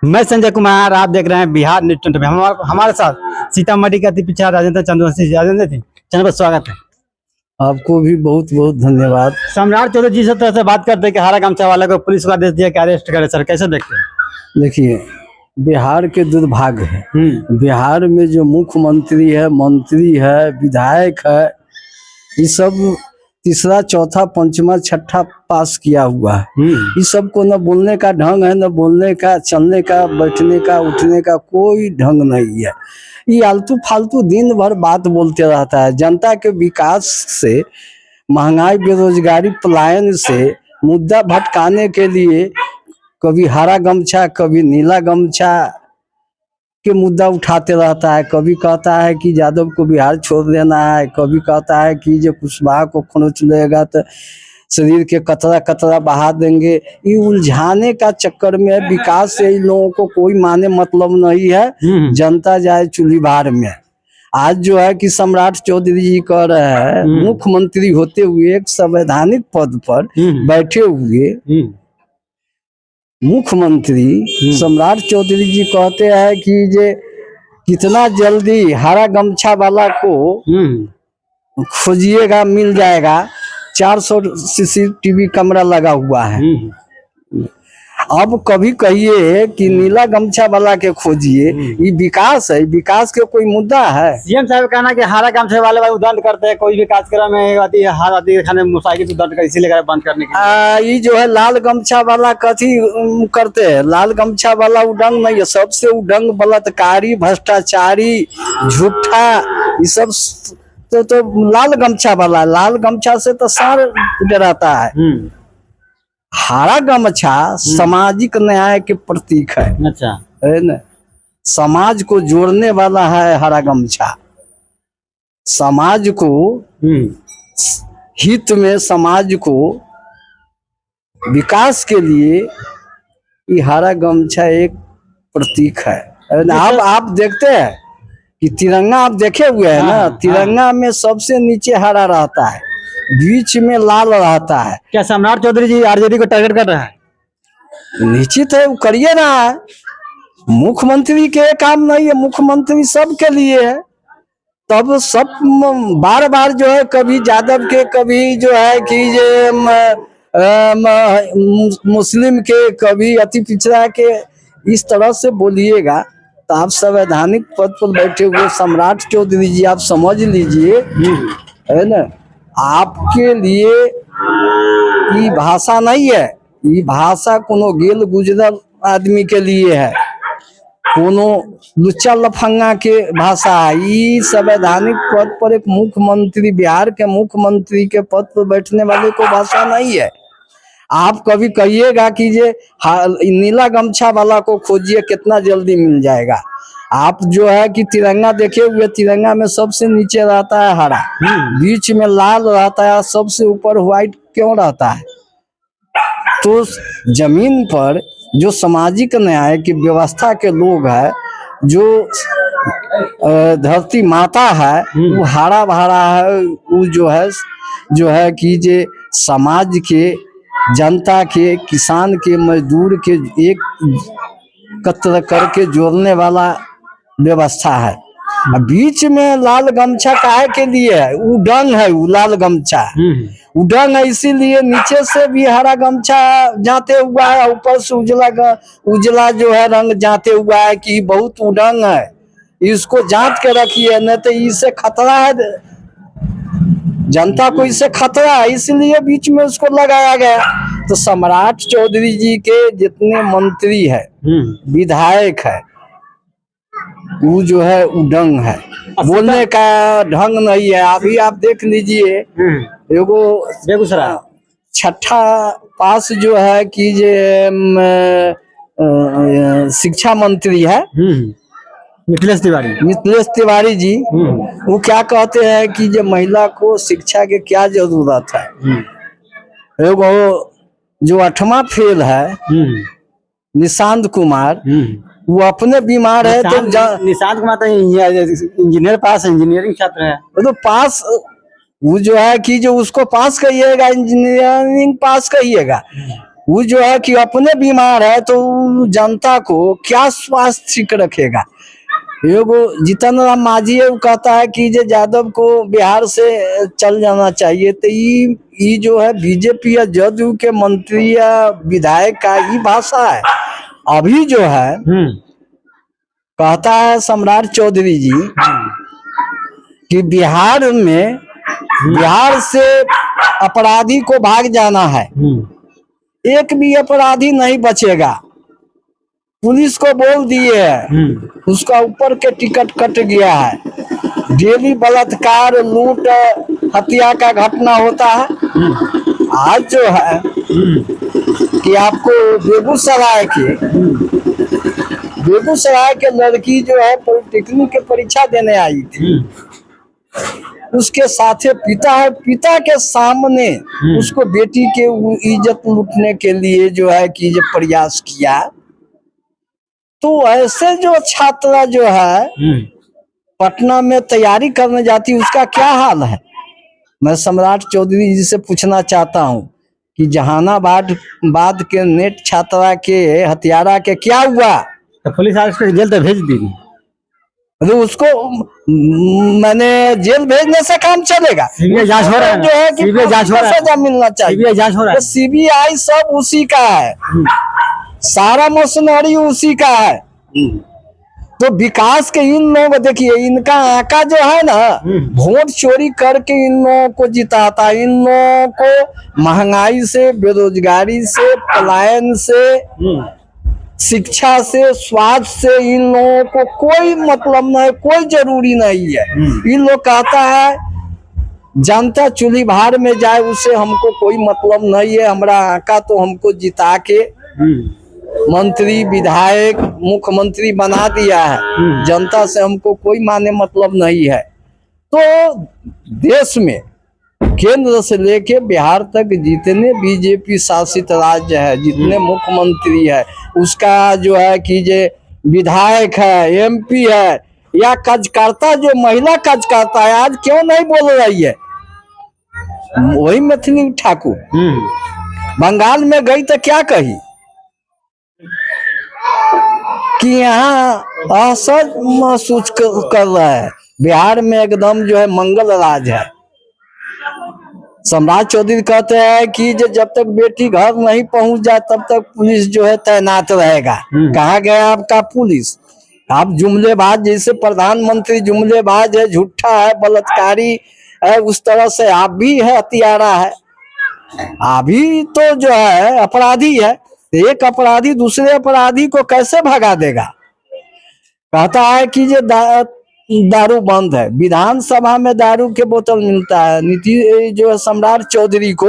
मैं संजय कुमार, आप देख रहे हैं बिहार न्यूज 20 में। हमारे साथ सीतामढ़ी के अति पीछा राजेंद्र चंद्रवंशी राजेंद्र जी, चैनल पर स्वागत है। आपको भी बहुत बहुत धन्यवाद। सम्राट चौधरी जी से तरह से बात करते हैं कि हरा गमछा वाला को पुलिस को आदेश दिया कि अरेस्ट करे। सर कैसे देखते हैं? देखिए, बिहार के दुर्भाग्य है। बिहार में जो मुख्यमंत्री है, मंत्री है, विधायक है, ये सब तीसरा चौथा पंचमा छठा पास किया हुआ है। इस सब को न बोलने का ढंग है, न बोलने का, चलने का, बैठने का, उठने का कोई ढंग नहीं है। ये आलतू फालतू दिन भर बात बोलते रहता है। जनता के विकास से, महंगाई, बेरोजगारी, पलायन से मुद्दा भटकाने के लिए कभी हरा गमछा, कभी नीला गमछा के मुद्दा उठाते रहता है। कभी कहता है कि यादव को बिहार छोड़ देना है, कभी कहता है कि जो कुशवाहा को खरोच लेगा तो शरीर के कतरा कतरा बहा देंगे। ये उलझाने का चक्कर में विकास से इन लोगों को कोई माने मतलब नहीं है। जनता जाए चूल्ही भार में। आज जो है कि सम्राट चौधरी जी कह रहे हैं, मुख्यमंत्री होते हुए एक संवैधानिक पद पर बैठे हुए मुख्यमंत्री सम्राट चौधरी जी कहते हैं कि जे कितना जल्दी हरा गमछा वाला को खोजिएगा, मिल जाएगा। 400 CCTV कैमरा लगा हुआ है। अब कभी कहिए कि नीला गमछा वाला के खोजिए। ये विकास है? विकास के कोई मुद्दा है? सीएम साहब कहना कि हरा गमछे वाले दंड करते हैं, कोई भी कार्यक्रम में खाने मुसाइकिल दंड कर, इसीलिए बंद करने के। ये जो है लाल गमछा वाला कथी करते हैं? लाल गमछा वाला उडंग नहीं है, सबसे उडंग बलात्कारी, भ्रष्टाचारी, झूठा, ये सब तो लाल गमछा वाला। लाल गमछा से तो सार डराता है। हरा गमछा सामाजिक न्याय के प्रतीक है। अच्छा है ना? समाज को जोड़ने वाला है हरा गमछा। समाज को हित में, समाज को विकास के लिए ये हरा गमछा एक प्रतीक है। आप देखते हैं कि तिरंगा आप देखे हुए हैं ना? तिरंगा में सबसे नीचे हरा रहता है, बीच में लाल रहता है। क्या सम्राट चौधरी जी आरजेडी को टारगेट कर रहा है? निश्चित है, वो करिए ना। मुख्यमंत्री के काम नहीं है, मुख्यमंत्री सबके लिए है। तब सब बार बार जो है, कभी यादव के, कभी जो है कि ये मुस्लिम के, कभी अति पिछड़ा के, इस तरह से बोलिएगा तो आप संवैधानिक पद पर बैठे हुए सम्राट चौधरी जी, आप समझ लीजिए, है ना? आपके लिए ये भाषा नहीं है। ये भाषा कोनो गेल गुजरल आदमी के लिए है, कोनो लुच्चा लफंगा के भाषा है। ये संवैधानिक पद पर एक मुख्यमंत्री, बिहार के मुख्यमंत्री के पद पर बैठने वाले को भाषा नहीं है। आप कभी कहिएगा कि ये नीला गमछा वाला को खोजिए, कितना जल्दी मिल जाएगा। आप जो है कि तिरंगा देखे हुए, तिरंगा में सबसे नीचे रहता है हरा, बीच में लाल रहता है, सबसे ऊपर व्हाइट क्यों रहता है? तो जमीन पर जो सामाजिक न्याय की व्यवस्था के लोग हैं, जो धरती माता है, वो हरा भरा है। वो जो है कि जे समाज के, जनता के, किसान के, मजदूर के एक कत्र करके जोड़ने वाला व्यवस्था है। बीच में लाल गमछा काहे के लिए है? उडंग है, वो लाल गमछा उडंग है, इसीलिए नीचे से भी हरा गमछा जाते हुआ है, ऊपर से उजला जो है रंग जाते हुआ है कि बहुत उडंग है। इसको जांच के रखिए, नहीं तो इससे खतरा है, जनता को इससे खतरा है, इसलिए बीच में उसको लगाया गया। तो सम्राट चौधरी जी के जितने मंत्री है, विधायक है, वो जो है उडंग है, बोलने का ढंग नहीं है। अभी आप देख लीजिए, एगो बेगूसराय छठा पास जो है कि जे शिक्षा मंत्री है, मिथिलेश तिवारी जी, वो क्या कहते हैं कि जो महिला को शिक्षा के क्या जरूरत है। एगो जो 8वां फेल है, निशांत कुमार, वो अपने बीमार है तो निशांत कुमार तो इंजीनियर पास, इंजीनियरिंग छात्र है। तो पास, वो जो है कि जो उसको पास कहिएगा, इंजीनियरिंग पास कहिएगा, वो जो है कि अपने बीमार है तो जनता को क्या स्वास्थ्य ठीक रखेगा। एगो जीतन राम मांझी है, वो कहता है कि जे यादव को बिहार से चल जाना चाहिए। तो ये जो है बीजेपी या जदयू के मंत्री या विधायक का ये भाषा है। अभी जो है कहता है सम्राट चौधरी जी कि बिहार से अपराधी को भाग जाना है, एक भी अपराधी नहीं बचेगा। पुलिस को बोल दिए है, उसका ऊपर के टिकट कट गया है। डेली बलात्कार, लूट, हत्या का घटना होता है। आज जो है कि आपको बेगूसराय के लड़की जो है पॉलिटेक्निक की परीक्षा देने आई थी, उसके साथे पिता है, पिता के सामने उसको बेटी के इज्जत लूटने के लिए जो है कि जो प्रयास किया। तो ऐसे जो छात्रा जो है पटना में तैयारी करने जाती, उसका क्या हाल है। मैं सम्राट चौधरी जी से पूछना चाहता हूँ कि जहानाबाद के नेट छात्रा के हत्यारा के क्या हुआ। तो पुलिस आज उसको जेल तो भेज दी। अरे उसको मैंने जेल भेजने से काम चलेगा। सीबीआई जांच हो रहा है, जो है कि सीबीआई जांच हो रहा है, सजा मिलना चाहिए। सीबीआई जांच हो रहा है। तो सीबीआई सब उसी का है, सारा मशीनरी उसी का है। तो विकास के इन लोग देखिए, इनका आका जो है ना, वोट चोरी करके इन लोगों को जिताता। इन लोगों को महंगाई से, बेरोजगारी से, पलायन से, शिक्षा से, स्वास्थ्य से इन लोगों को कोई मतलब नहीं, कोई जरूरी नहीं है। इन लोग कहता है जनता चूल्ही भार में जाए, उससे हमको कोई मतलब नहीं है। हमारा आका तो हमको जिता के मंत्री, विधायक, मुख्यमंत्री बना दिया है, जनता से हमको कोई माने मतलब नहीं है। तो देश में केंद्र से लेके बिहार तक जितने बीजेपी शासित राज्य है, जितने मुख्यमंत्री है, उसका जो है कि जे विधायक है, एमपी है या कार्यकर्ता, जो महिला कार्यकर्ता है, आज क्यों नहीं बोल रही है। वही मिथिली ठाकुर बंगाल में गई तो क्या कही कि यहाँ असहज महसूस कर रहा है। बिहार में एकदम जो है मंगल राज है। सम्राट चौधरी कहते हैं कि जब तक बेटी घर नहीं पहुंच जाए तब तक पुलिस जो है तैनात रहेगा। कहाँ गया आपका पुलिस। आप जुमलेबाज, जैसे प्रधानमंत्री जुमलेबाज है, झूठा है, बलात्कारी है, उस तरह से आप भी है, हत्यारा है। अभी तो जो है अपराधी है, एक अपराधी दूसरे अपराधी को कैसे भगा देगा। कहता है कि जो दारू बंद है, विधानसभा में दारू के बोतल मिलता है। नीतीश जो है सम्राट चौधरी को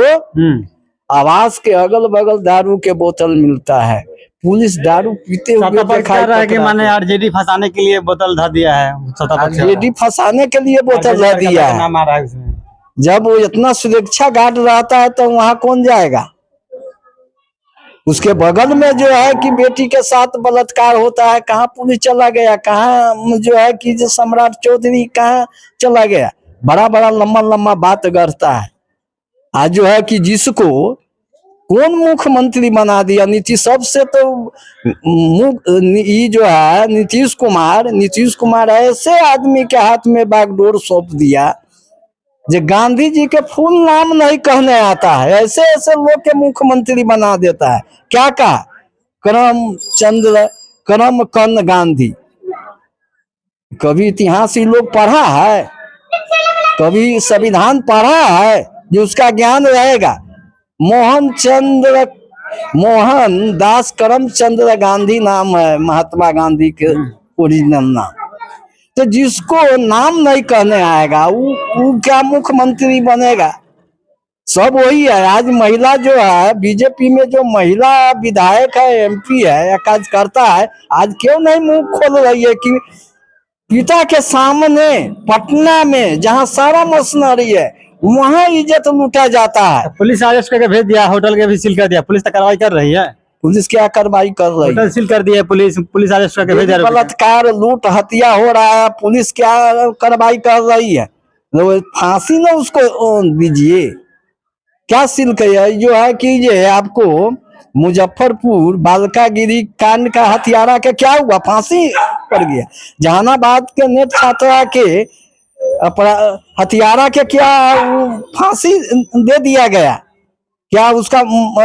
आवास के अगल बगल दारू के बोतल मिलता है। पुलिस दारू पीते हुए दिखाई रहा है कि माने आरजेडी फंसाने के लिए बोतल धर दिया है। आरजेडी फंसाने के लिए बोतल धर दिया है। जब वो इतना सुरक्षा गार्ड रहता है तो वहां कौन जाएगा। उसके बगल में जो है कि बेटी के साथ बलात्कार होता है, कहाँ पुलिस चला गया, कहाँ जो है कि जो सम्राट चौधरी कहाँ चला गया। बड़ा बड़ा लंबा लंबा बात करता है। आज जो है कि जिसको कौन मुख्यमंत्री बना दिया, नीतीश सबसे तो ये जो है नीतीश कुमार ऐसे आदमी के हाथ में बागडोर सौंप दिया जो गांधी जी के फुल नाम नहीं कहने आता है, ऐसे ऐसे लोग के मुख्यमंत्री बना देता है। क्या कहा, करमचंद गांधी। कभी इतिहास ये लोग पढ़ा है, कभी संविधान पढ़ा है जो उसका ज्ञान रहेगा। मोहन दास करमचंद गांधी नाम है महात्मा गांधी के ओरिजिनल नाम। तो जिसको नाम नहीं कहने आएगा वो क्या मुख्यमंत्री बनेगा। सब वही है। आज महिला जो है बीजेपी में, जो महिला विधायक है, एमपी है या कार्यकर्ता है, आज क्यों नहीं मुंह खोल रही है कि पिता के सामने पटना में जहां सारा मशीनरी है वहां इज्जत लूटा जाता है। पुलिस अरेस्ट करके भेज दिया, होटल के भी सील कर दिया। पुलिस तो कार्रवाई कर रही है। पुलिस क्या कार्रवाई कर रही है, होटल सील कर दिया पुलिस अरेस्ट करके भेज दिया। बलात्कार, लूट, हत्या हो रहा है, पुलिस क्या कार्रवाई कर रही है। फांसी ना उसको दीजिए, क्या सिल्क है जो है कि ये आपको मुजफ्फरपुर बालकागिरी कांड का हत्यारा का क्या हुआ? फांसी पड़ गया। जहानाबाद के नेट छात्रा के हत्यारा के क्या फांसी दे दिया गया? क्या उसका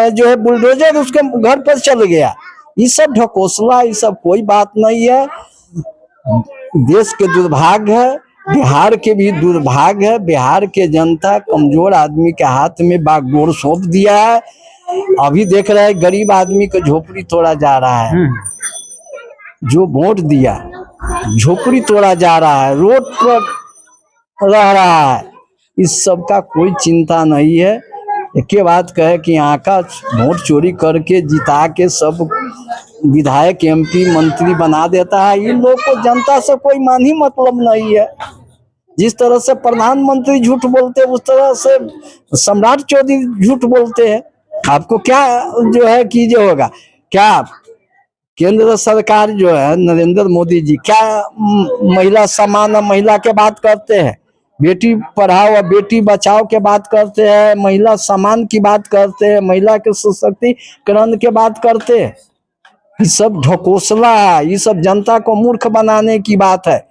जो है बुलडोजर उसके घर पर चल गया? ये सब ढकोसला, ये सब कोई बात नहीं है। देश के दुर्भाग्य है, बिहार के भी दुर्भाग्य है। बिहार के जनता कमजोर आदमी के हाथ में बागडोर सौंप दिया है। अभी देख रहे हैं गरीब आदमी को झोपड़ी तोड़ा जा रहा है। जो वोट दिया झोपड़ी तोड़ा जा रहा है, रोड पर रह रहा है। इस सब का कोई चिंता नहीं है। एक बात कहे कि यहाँ का वोट चोरी करके जिता के सब विधायक एमपी मंत्री बना देता है। इन लोग को जनता से कोई मान ही मतलब नहीं है। जिस तरह से प्रधानमंत्री झूठ बोलते हैं उस तरह से सम्राट चौधरी झूठ बोलते हैं। आपको क्या जो है कीजिए होगा क्या? केंद्र सरकार जो है नरेंद्र मोदी जी क्या महिला सम्मान महिला के बात करते हैं, बेटी पढ़ाओ और बेटी बचाओ के बात करते हैं, महिला सम्मान की बात करते हैं, महिला के सशक्तिकरण के बात करते हैं। ये सब ढकोसला है, ये सब जनता को मूर्ख बनाने की बात है।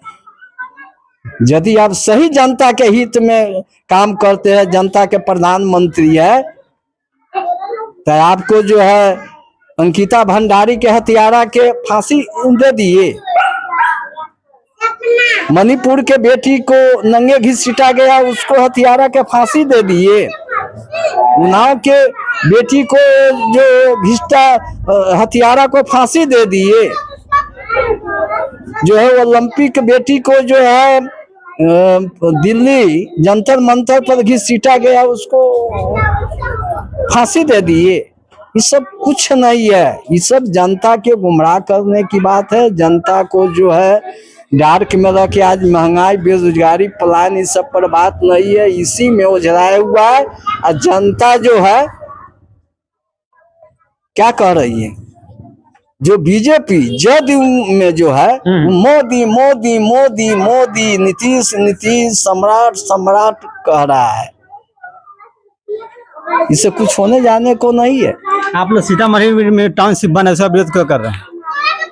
यदि आप सही जनता के हित में काम करते हैं, जनता के प्रधानमंत्री है, तो आपको जो है अंकिता भंडारी के हत्यारा के फांसी दे दिए। मणिपुर के बेटी को नंगे घिसीटा गया, उसको हत्यारा के फांसी दे दिए। उन्नाव के बेटी को जो घिसटा हत्यारा को फांसी दे दिए। जो है ओलंपिक बेटी को जो है दिल्ली जंतर मंतर पर घिसीटा गया, उसको फांसी दे दिए। ये सब कुछ नहीं है, ये सब जनता के गुमराह करने की बात है। जनता को जो है डार्क में रख के आज महंगाई बेरोजगारी पलायन इस सब पर बात नहीं है, इसी में उलझाया हुआ है। और जनता जो है क्या कह रही है? जो बीजेपी जदयू में जो है मोदी मोदी मोदी मोदी नीतीश नीतीश सम्राट सम्राट कह रहा है। इससे कुछ होने जाने को नहीं है। आप लोग सीतामढ़ी में टाउनशिप बने उसका विरोध क्यों कर रहे हैं?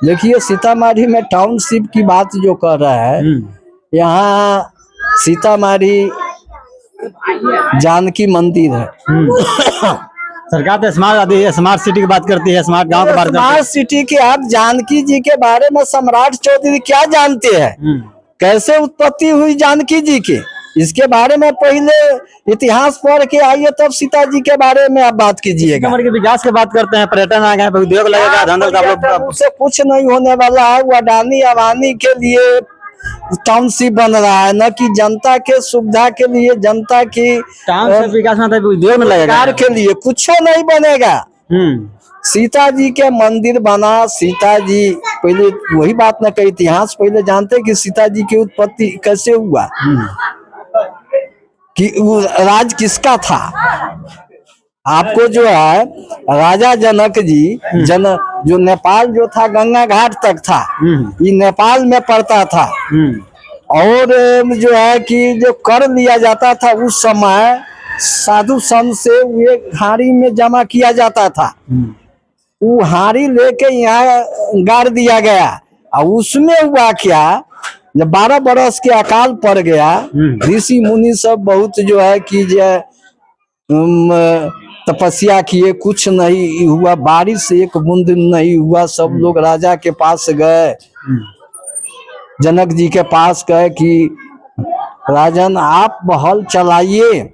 देखिए सीतामढ़ी में टाउनशिप की बात जो कर रहा है, यहाँ सीतामढ़ी जानकी मंदिर है। सरकार तो स्मार्ट सिटी की बात करती है, स्मार्ट गांव की बात करती है। स्मार्ट सिटी के आप जानकी जी के बारे में सम्राट चौधरी क्या जानते हैं? कैसे उत्पत्ति हुई जानकी जी की, इसके बारे में पहले इतिहास पढ़ के आइए, तब सीता जी के बारे में आप बात कीजिएगा। सीतामढ़ी के विकास की बात करते हैं, पर्यटन आ गए, उद्योग लगेगा, उससे कुछ नहीं होने वाला है। वो अडानी अवानी के लिए टाउनशिप बन रहा है, न कि जनता के सुविधा के लिए, जनता की टाउनशिप विकास में उद्योग में लगेगा के लिए कुछ नहीं बनेगा। सीता जी के मंदिर बना, सीता जी पहले वही बात न कही, इतिहास पहले जानते कि सीता जी की उत्पत्ति कैसे हुआ, कि वो राज किसका था। आपको जो है राजा जनक जी जो नेपाल जो था गंगा घाट तक था, ये नेपाल में पड़ता था। और जो है कि जो कर लिया जाता था उस समय साधु संत से वे हाड़ी में जमा किया जाता था। वो हाड़ी लेके यहाँ गाड़ दिया गया, और उसमें हुआ क्या, जब 12 बरस के अकाल पड़ गया, ऋषि मुनि सब बहुत जो है कि तपस्या किए, कुछ नहीं हुआ, बारिश एक बूंद नहीं हुआ। सब लोग राजा के पास गए, जनक जी के पास गए कि राजन आप हल चलाइए,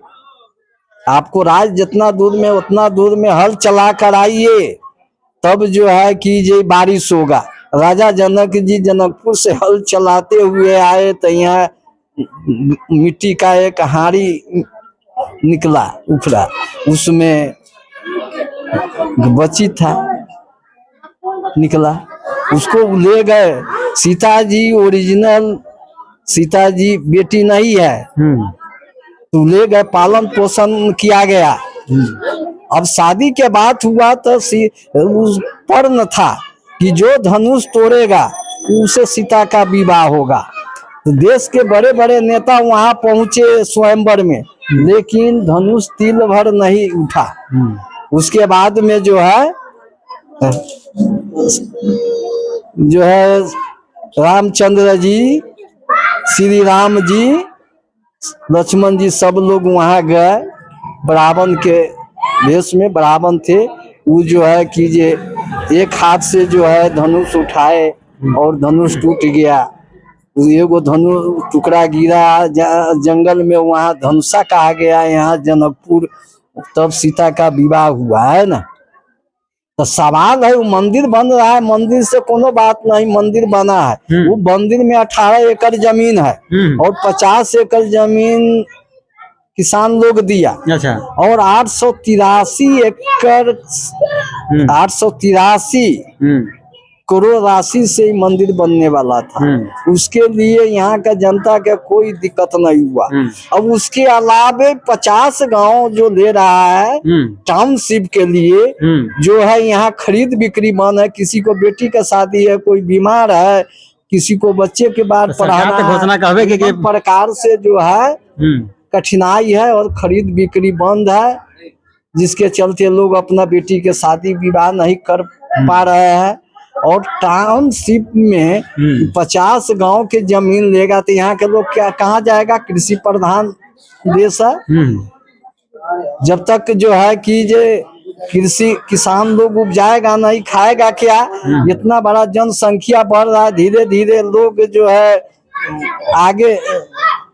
आपको राज जितना दूर में उतना दूर में हल चला कर आइए, तब जो है कि ये बारिश होगा। राजा जनक जी जनकपुर से हल चलाते हुए आए, तो यहाँ मिट्टी का एक हाड़ी निकला उखड़ा, उसमें बच्ची था निकला, उसको ले गए। सीता जी ओरिजिनल सीता जी बेटी नहीं है, तो ले गए, पालन पोषण किया गया। अब शादी के बाद हुआ तो उस पर न था कि जो धनुष तोड़ेगा उसे सीता का विवाह होगा। तो देश के बड़े बड़े नेता वहां पहुंचे स्वयंवर में, लेकिन धनुष तिल भर नहीं उठा। उसके बाद में जो है जो है रामचंद्र जी, श्री राम जी, लक्ष्मण जी सब लोग वहां गए। रावण के वेश में रावण थे। वो जो है कि जे एक हाथ से जो है धनुष उठाए और धनुष टूट गया। एगो धनुष टुकड़ा गिरा जंगल में, वहां धनुषा कहा गया। यहाँ जनकपुर तब सीता का विवाह हुआ है ना। तो सवाल है, वो मंदिर बन रहा है, मंदिर से कोनो बात नहीं, मंदिर बना है। वो मंदिर में 18 एकड़ जमीन है और 50 एकड़ जमीन किसान लोग दिया। अच्छा। और 883 एकड़ 883 करोड़ राशि से मंदिर बनने वाला था। उसके लिए यहाँ का जनता का कोई दिक्कत नहीं हुआ। अब उसके अलावे 50 गांव जो ले रहा है टाउनशिप के लिए, जो है यहाँ खरीद बिक्री बंद है। किसी को बेटी का शादी है, कोई बीमार है, किसी को बच्चे के बाद पढ़ाना है, घोषणा कहवे प्रकार से जो है कठिनाई है और खरीद बिक्री बंद है, जिसके चलते लोग अपना बेटी के शादी विवाह नहीं कर पा रहे हैं। और टाउनशिप में 50 गांव के जमीन लेगा तो यहाँ के लोग क्या कहाँ जाएगा? कृषि प्रधान देश है। जब तक जो है कि जे कृषि किसान लोग उपजाएगा नहीं, खाएगा क्या? इतना बड़ा जनसंख्या बढ़ रहा है, धीरे धीरे लोग जो है आगे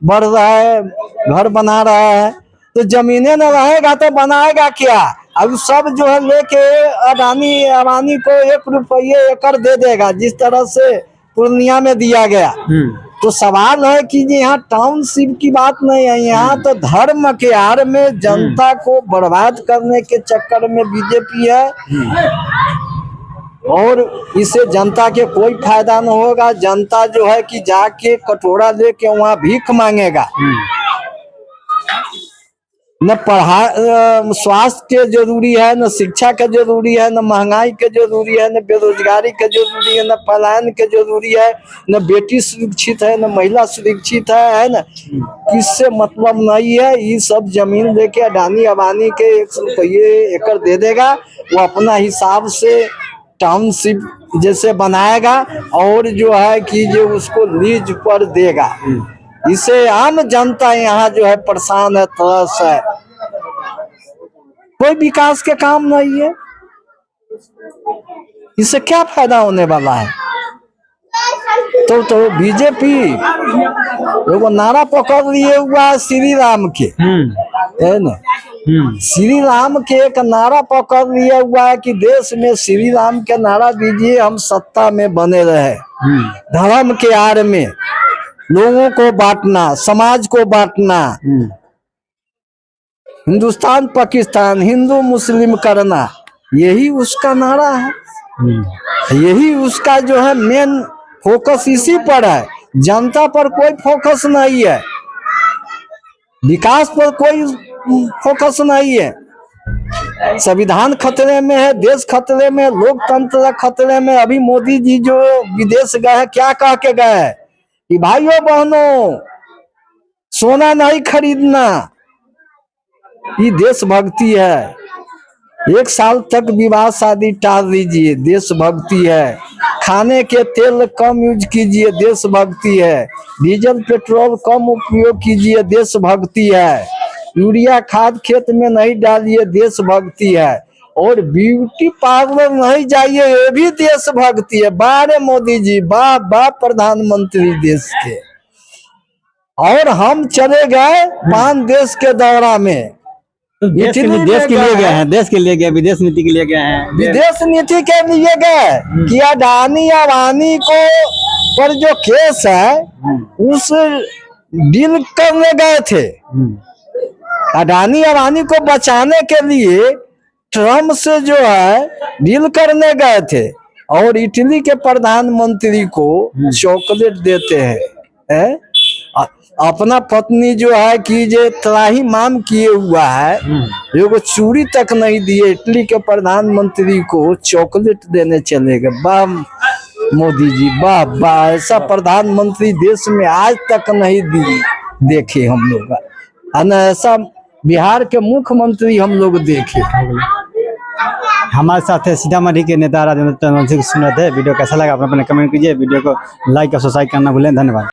बढ़ रहा है, घर बना रहा है, तो जमीनें न रहेगा तो बनाएगा क्या? अब सब जो है लेके अडानी को 1 रुपये एकड़ दे देगा, जिस तरह से पूर्णिया में दिया गया। तो सवाल है कि यहाँ टाउनशिप की बात नहीं है, यहाँ तो धर्म के आड़ में जनता को बर्बाद करने के चक्कर में बीजेपी है और इससे जनता के कोई फायदा न होगा। जनता जो है कि जाके कटोरा लेके वहाँ भीख मांगेगा। न स्वास्थ्य के जरूरी है, न शिक्षा के जरूरी है, न महंगाई के जरूरी है, न बेरोजगारी के जरूरी है, न पलायन के जरूरी है, न बेटी सुरक्षित है, न महिला सुरक्षित है ना। इससे मतलब नहीं है। ये सब जमीन लेके अडानी के 100 रुपये एकड़ दे देगा, वो अपना हिसाब से टाउनशिप जैसे बनाएगा और जो है कि जो उसको लीज पर देगा। इसे आम जनता यहाँ जो है परेशान है, त्रस्त है, कोई विकास के काम नहीं है। इससे क्या फायदा होने वाला है? तो बीजेपी एगो नारा पकड़ लिए हुआ है श्री राम के, है ना। श्री राम के एक नारा पकड़ लिया हुआ है कि देश में श्री राम के नारा दीजिए, हम सत्ता में बने रहे। धर्म के आड़ में लोगों को बांटना, समाज को बांटना, हिंदुस्तान पाकिस्तान, हिंदू मुस्लिम करना, यही उसका नारा है। यही उसका जो है मेन फोकस इसी पर है। जनता पर कोई फोकस नहीं है, विकास पर कोई फोकस नहीं है। संविधान खतरे में है, देश खतरे में, लोकतंत्र खतरे में। अभी मोदी जी जो विदेश गए हैं, क्या कह के गए कि भाइयों बहनों सोना नहीं खरीदना, ये देशभक्ति है। 1 साल तक विवाह शादी टाल दीजिए, देशभक्ति है। खाने के तेल कम यूज कीजिए, देशभक्ति है। डीजल पेट्रोल कम उपयोग कीजिए, देशभक्ति है। यूरिया खाद खेत में नहीं डालिए, देशभक्ति है। और ब्यूटी पार्लर नहीं जाइए, ये भी देशभक्ति है। बारे मोदी जी, वाह वाह प्रधानमंत्री देश के। और हम चले गए 5 देश के दौरा में, देश के लिए गए हैं, देश के लिए गए, विदेश नीति के लिए गए हैं। विदेश नीति के लिए गए कि अडानी अबानी को पर जो केस है उस डील करने गए थे। अडानी अबानी को बचाने के लिए ट्रम्प से जो है डील करने गए थे और इटली के प्रधानमंत्री को चॉकलेट देते हैं। अपना पत्नी जो है कि जे त्राही माम किए हुआ है, एगो चूड़ी तक नहीं दिए, इटली के प्रधानमंत्री को चॉकलेट देने चले गए। वाह मोदी जी, वाह वाह, ऐसा प्रधानमंत्री देश में आज तक नहीं देखे हम लोग, है ना। ऐसा बिहार के मुख्यमंत्री हम लोग देखे। हमारे साथ है सीतामढ़ी के नेता राजेंद्र चंद्रवंशी सुन रहे थे। वीडियो कैसा लगा अपना अपने कमेंट कीजिए। वीडियो को लाइक और सब्सक्राइब करना भूलें। धन्यवाद।